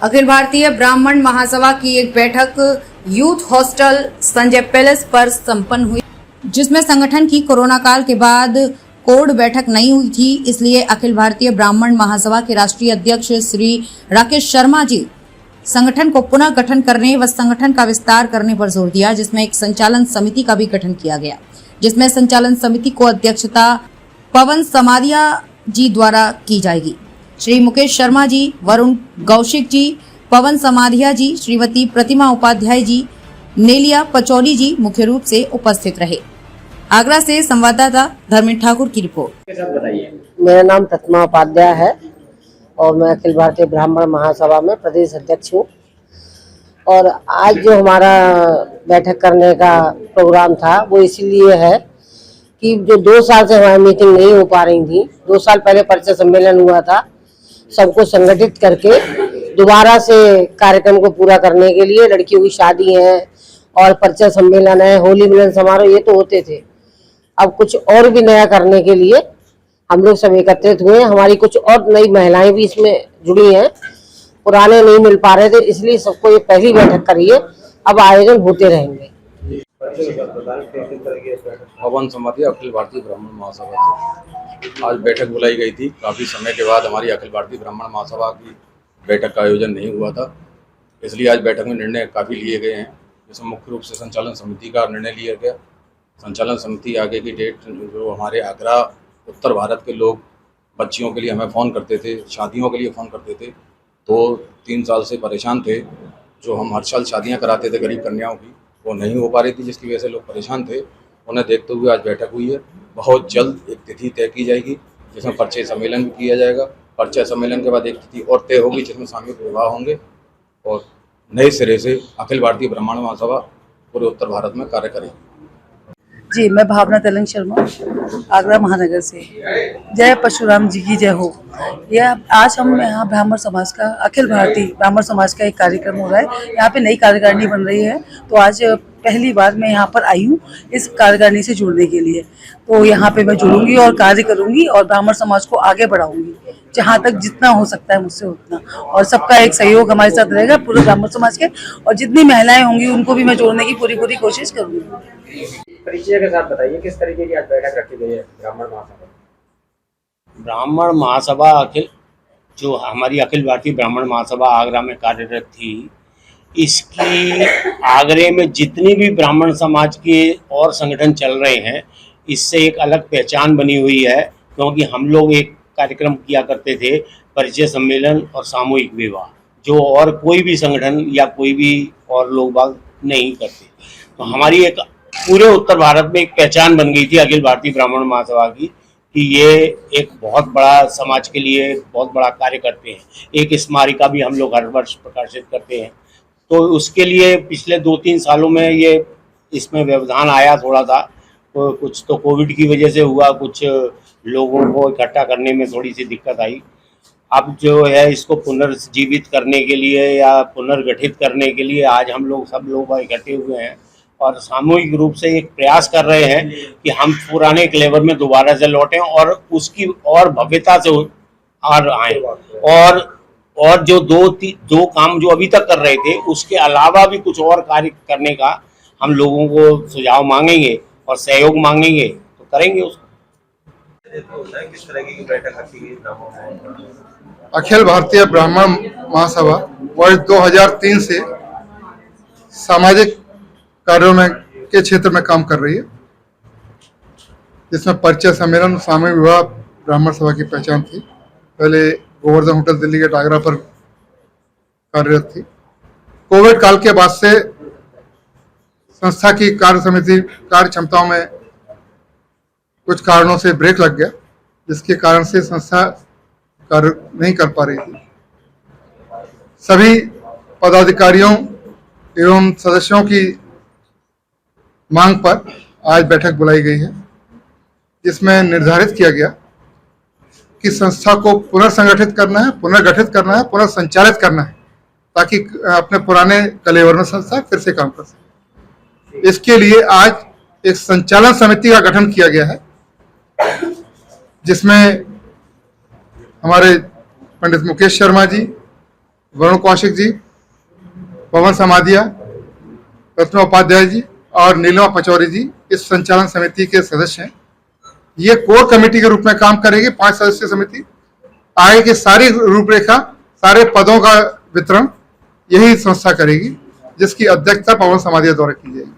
अखिल भारतीय ब्राह्मण महासभा की एक बैठक यूथ हॉस्टल संजय पैलेस पर संपन्न हुई, जिसमें संगठन की कोरोना काल के बाद कोड बैठक नहीं हुई थी। इसलिए अखिल भारतीय ब्राह्मण महासभा के राष्ट्रीय अध्यक्ष श्री राकेश शर्मा जी संगठन को पुनः गठन करने व संगठन का विस्तार करने पर जोर दिया, जिसमें एक संचालन समिति का भी गठन किया गया, जिसमें संचालन समिति को अध्यक्षता पवन समाधिया जी द्वारा की जाएगी। श्री मुकेश शर्मा जी, वरुण गौशिक जी, पवन समाधिया जी, श्रीमती प्रतिमा उपाध्याय जी, नेलिया पचौली जी मुख्य रूप से उपस्थित रहे। आगरा से संवाददाता धर्मेंद्र ठाकुर की रिपोर्ट। मेरा नाम प्रतिमा उपाध्याय है और मैं अखिल भारतीय ब्राह्मण महासभा में प्रदेश अध्यक्ष हूँ। और आज जो हमारा बैठक करने का प्रोग्राम था वो इसलिए है कि जो 2 साल से हमारी मीटिंग नहीं हो पा रही थी, 2 साल पहले परिचय सम्मेलन हुआ था, सबको संगठित करके दोबारा से कार्यक्रम को पूरा करने के लिए लड़कियों की शादी है और परिचय सम्मेलन है, होली मिलन समारोह, ये तो होते थे। अब कुछ और भी नया करने के लिए हम लोग सब एकत्रित हुए। हमारी कुछ और नई महिलाएं भी इसमें जुड़ी हैं, पुराने नहीं मिल पा रहे थे, इसलिए सबको ये पहली बैठक करिए, अब आयोजन होते रहेंगे। पवन समाधिया अखिल भारतीय ब्राह्मण महासभा आज बैठक बुलाई गई थी। काफ़ी समय के बाद हमारी अखिल भारतीय ब्राह्मण महासभा की बैठक का आयोजन नहीं हुआ था, इसलिए आज बैठक में निर्णय काफ़ी लिए गए हैं, जिसमें मुख्य रूप से संचालन समिति का निर्णय लिया गया। संचालन समिति आगे की डेट, जो हमारे आगरा उत्तर भारत के लोग बच्चियों के लिए हमें फ़ोन करते थे, शादियों के लिए फ़ोन करते थे, 2-3 साल से परेशान थे। जो हम हर साल शादियाँ कराते थे गरीब कन्याओं की, वो नहीं हो पा रही थी, जिसकी वजह से लोग परेशान थे। उन्हें देखते हुए आज बैठक हुई है। बहुत जल्द एक तिथि तय की जाएगी, जिसमें परिचय सम्मेलन भी किया जाएगा। परिचय सम्मेलन के बाद एक तिथि और तय होगी, जिसमें सामूहिक विवाह होंगे और नए सिरे से अखिल भारतीय ब्राह्मण महासभा पूरे उत्तर भारत में कार्य करेगी। जी, मैं भावना तेलंग शर्मा आगरा महानगर से। जय परशुराम जी की जय हो। यह आज हम यहाँ ब्राह्मण समाज का, अखिल भारतीय ब्राह्मण समाज का एक कार्यक्रम हो रहा है। यहाँ पे नई कार्यकारिणी बन रही है, तो आज पहली बार मैं यहाँ पर आई हूँ इस कार्यकारिणी से जुड़ने के लिए। तो यहाँ पे मैं जुड़ूंगी और कार्य करूँगी और ब्राह्मण समाज को आगे बढ़ाऊंगी, जहाँ तक जितना हो सकता है मुझसे उतना। और सबका एक सहयोग हमारे साथ रहेगा, पूरे ब्राह्मण समाज के, और जितनी महिलाएं होंगी उनको भी मैं जोड़ने की पूरी कोशिश करूँगी। परिचय के साथ बताइए किस तरीके की आज बैठक रखी गई है ब्राह्मण महासभा? ब्राह्मण महासभा अखिल, जो हमारी अखिल भारतीय ब्राह्मण महासभा आगरा में कार्यरत थी, इसकी आगरे में जितनी भी ब्राह्मण समाज के और संगठन चल रहे हैं, इससे एक अलग पहचान बनी हुई है। क्योंकि हम लोग एक कार्यक्रम किया करते थे, परिचय सम्मेलन और सामूहिक विवाह, जो और कोई भी संगठन या कोई भी और लोग बाग नहीं करते। तो हमारी एक पूरे उत्तर भारत में एक पहचान बन गई थी अखिल भारतीय ब्राह्मण महासभा की, कि ये एक बहुत बड़ा समाज के लिए बहुत बड़ा कार्य करते हैं। एक स्मारिका भी हम लोग हर वर्ष प्रकाशित करते हैं। तो उसके लिए पिछले 2-3 सालों में ये इसमें व्यवधान आया थोड़ा सा, तो कुछ तो कोविड की वजह से हुआ, कुछ लोगों को इकट्ठा करने में थोड़ी सी दिक्कत आई। अब जो है इसको पुनर्जीवित करने के लिए या पुनर्गठित करने के लिए आज हम लोग सब लोग इकट्ठे हुए हैं और सामूहिक रूप से एक प्रयास कर रहे हैं कि हम पुराने क्लेवर में दोबारा से लौटें और उसकी और भव्यता से और आए। और जो दो काम जो अभी तक कर रहे थे, उसके अलावा भी कुछ और कार्य करने का हम लोगों को सुझाव मांगेंगे और सहयोग मांगेंगे, तो करेंगे उसको। किस तरह की बैठक रखी गई? अखिल भारतीय ब्राह्मण महासभा वर्ष 2003 से सामाजिक कार्यों में के क्षेत्र में काम कर रही है, जिसमें परिचय सम्मेलन, सामूहिक विवाह ब्राह्मण सभा की पहचान थी। पहले गोवर्धन होटल दिल्ली गेट आगरा पर कार्यरत थी। कोविड काल के बाद से संस्था की कार्य क्षमताओं में कुछ कारणों से ब्रेक लग गया, जिसके कारण से संस्था कार्य नहीं कर पा रही थी। सभी पदाधिकारियों एवं सदस्यों की मांग पर आज बैठक बुलाई गई है, जिसमें निर्धारित किया गया कि संस्था को पुनर्संगठित करना है, पुनर्गठित करना है, पुनर्संचालित करना है, ताकि अपने पुराने कलेवर में संस्था फिर से काम कर सके। इसके लिए आज एक संचालन समिति का गठन किया गया है, जिसमें हमारे पंडित मुकेश शर्मा जी, वरुण कौशिक जी, पवन समाधिया, रत्ना उपाध्याय जी और नीलिमा पचौरी जी इस संचालन समिति के सदस्य हैं। ये कोर कमेटी के रूप में काम करेगी। 5 सदस्यीय समिति आगे की सारी रूपरेखा, सारे पदों का वितरण यही संस्था करेगी, जिसकी अध्यक्षता पवन समाधिया द्वारा की जाएगी।